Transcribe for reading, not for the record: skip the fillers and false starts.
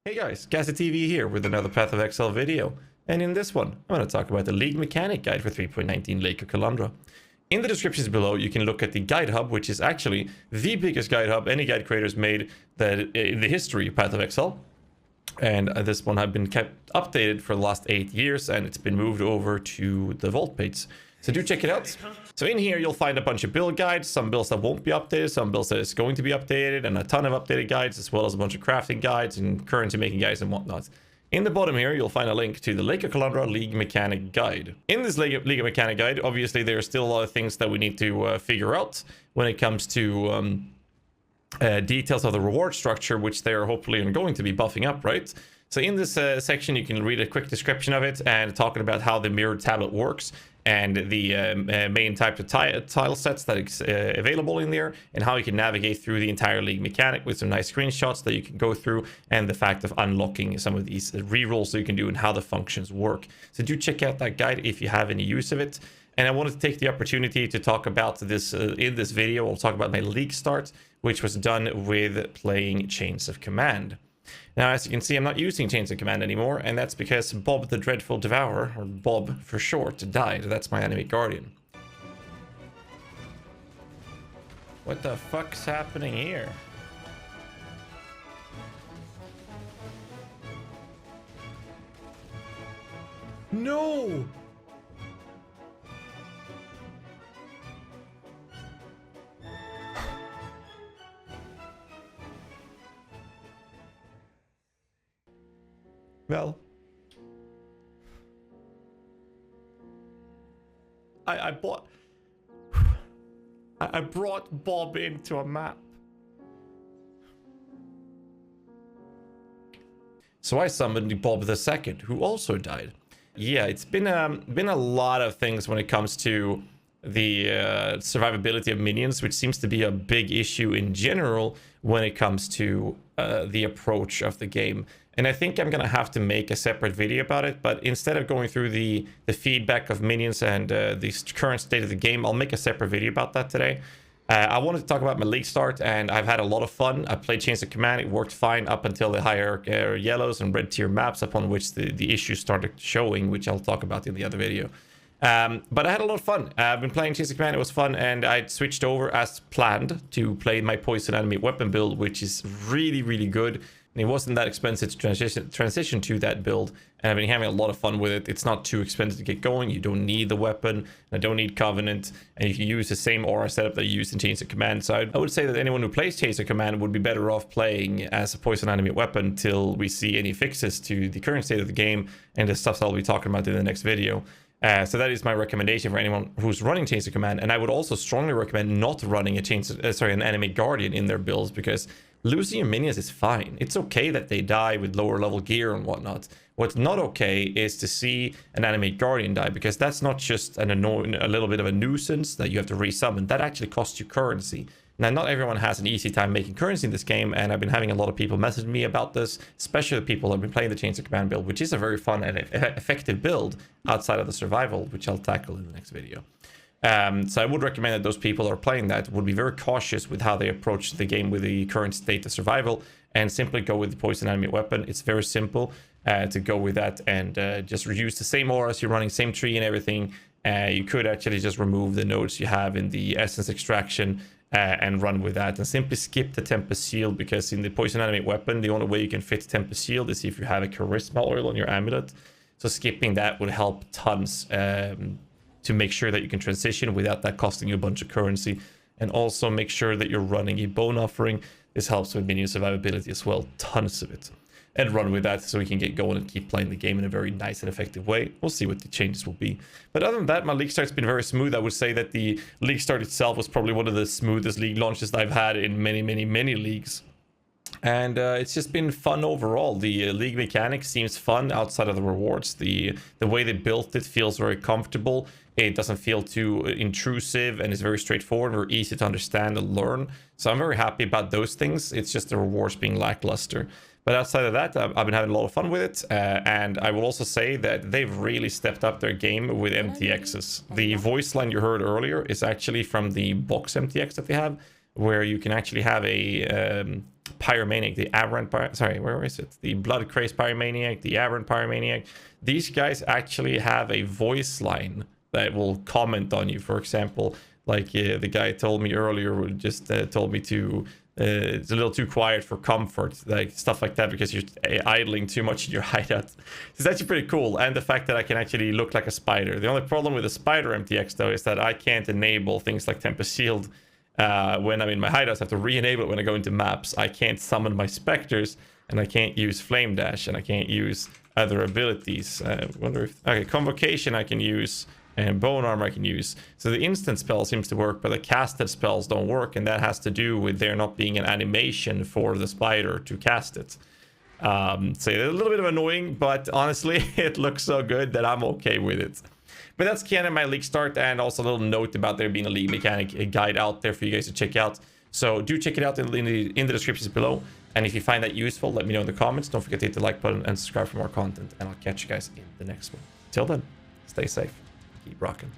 Hey guys, GhazzyTV here with another Path of Exile video. And in this one, I'm going to talk about the League Mechanic Guide for 3.19 Lake of Kalandra. In the descriptions below, you can look at the Guide Hub, which is actually the biggest guide hub any guide creators made in the history of Path of Exile. And this one has been kept updated for the last 8 years, and it's been moved over to the Vault page. So do check it out. So in here, you'll find a bunch of build guides, some builds that won't be updated, some builds that is going to be updated, and a ton of updated guides, as well as a bunch of crafting guides and currency making guides and whatnot. In the bottom here, you'll find a link to the Lake of Kalandra League Mechanic Guide. In this League of Mechanic Guide, obviously, there are still a lot of things that we need to figure out when it comes to details of the reward structure, which they are hopefully going to be buffing up, right? So in this section, you can read a quick description of it and talking about how the mirrored tablet works and the main type of tile sets that is available in there, and how you can navigate through the entire league mechanic with some nice screenshots that you can go through, and the fact of unlocking some of these rerolls that you can do and how the functions work. So do check out that guide if you have any use of it. And I wanted to take the opportunity to talk about this in this video. I'll talk about my league start, which was done with playing Chains of Command. Now, as you can see, I'm not using Chains of Command anymore, and that's because Bob the Dreadful Devourer, or Bob for short, died. That's my enemy guardian. What the fuck's happening here? No! Well, I brought Bob into a map. So I summoned Bob the Second, who also died. Yeah, it's been a lot of things when it comes to the survivability of minions, which seems to be a big issue in general when it comes to the approach of the game. And I think I'm gonna have to make a separate video about it, but instead of going through the feedback of minions and the current state of the game, I'll make a separate video about that today. I wanted to talk about my league start, and I've had a lot of fun. I played Chains of Command. It worked fine up until the higher yellows and red tier maps, upon which the issues started showing, which I'll talk about in the other video. But I had a lot of fun. I've been playing Chains of Command. It was fun, and I switched over as planned to play my Poison Enemy weapon build, which is really, really good. And it wasn't that expensive to transition to that build, and I've been having a lot of fun with it. It's not too expensive to get going. You don't need the weapon. I don't need Covenant, and you can use the same aura setup that you use in Chains of Command. So I would say that anyone who plays Chains of Command would be better off playing as a Poison Enemy weapon till we see any fixes to the current state of the game and the stuff that I'll be talking about in the next video. So that is my recommendation for anyone who's running Chains of Command. And I would also strongly recommend not running an enemy guardian in their builds, because losing your minions is fine. It's okay that they die with lower level gear and whatnot. What's not okay is to see an enemy guardian die, because that's not just a little bit of a nuisance that you have to resummon. That actually costs you currency. Now, not everyone has an easy time making currency in this game, and I've been having a lot of people message me about this, especially the people who have been playing the Chains of Command build, which is a very fun and effective build outside of the survival, which I'll tackle in the next video. So I would recommend that those people who are playing that would be very cautious with how they approach the game with the current state of survival, and simply go with the Poison Enemy weapon. It's very simple to go with that, and just reuse the same auras. You're running same tree and everything. You could actually just remove the nodes you have in the essence extraction and run with that, and simply skip the Tempest Shield, because in the Poison Enemy weapon, the only way you can fit Tempest Shield is if you have a Charisma oil on your amulet. So skipping that would help tons to make sure that you can transition without that costing you a bunch of currency. And also make sure that you're running a Bone Offering. This helps with minion survivability as well, tons of it. And run with that so we can get going and keep playing the game in a very nice and effective way. We'll see what the changes will be. But other than that, my league start's been very smooth. I would say that the league start itself was probably one of the smoothest league launches that I've had in many, many, many leagues. And it's just been fun overall. The league mechanics seems fun outside of the rewards. The way they built it feels very comfortable. It doesn't feel too intrusive, and it's very straightforward, very easy to understand and learn. So I'm very happy about those things. It's just the rewards being lackluster. But outside of that, I've been having a lot of fun with it. And I will also say that they've really stepped up their game with MTXs. The voice line you heard earlier is actually from the box MTX that they have, where you can actually have a Pyromaniac, the Aberrant sorry, where is it? The Blood Crazed Pyromaniac, the Aberrant Pyromaniac. These guys actually have a voice line that will comment on you. For example, like the guy told me earlier, just told me to it's a little too quiet for comfort, like stuff like that, because you're idling too much in your hideout. It's actually pretty cool. And the fact that I can actually look like a spider. The only problem with the spider MTX though is that I can't enable things like Tempest Shield when I'm in my hideouts. I have to re-enable it when I go into maps. I can't summon my specters, and I can't use Flame Dash, and I can't use other abilities. Wonder if okay, Convocation I can use, and Bone Armor I can use. So the instant spell seems to work, but the casted spells don't work, and that has to do with there not being an animation for the spider to cast it. So it's a little bit of annoying, but honestly, it looks so good that I'm okay with it. But that's kind of my league start, and also a little note about there being a league mechanic guide out there for you guys to check out. So do check it out in the descriptions below. And if you find that useful, let me know in the comments. Don't forget to hit the like button and subscribe for more content, and I'll catch you guys in the next one. Till then, stay safe. Keep rocking.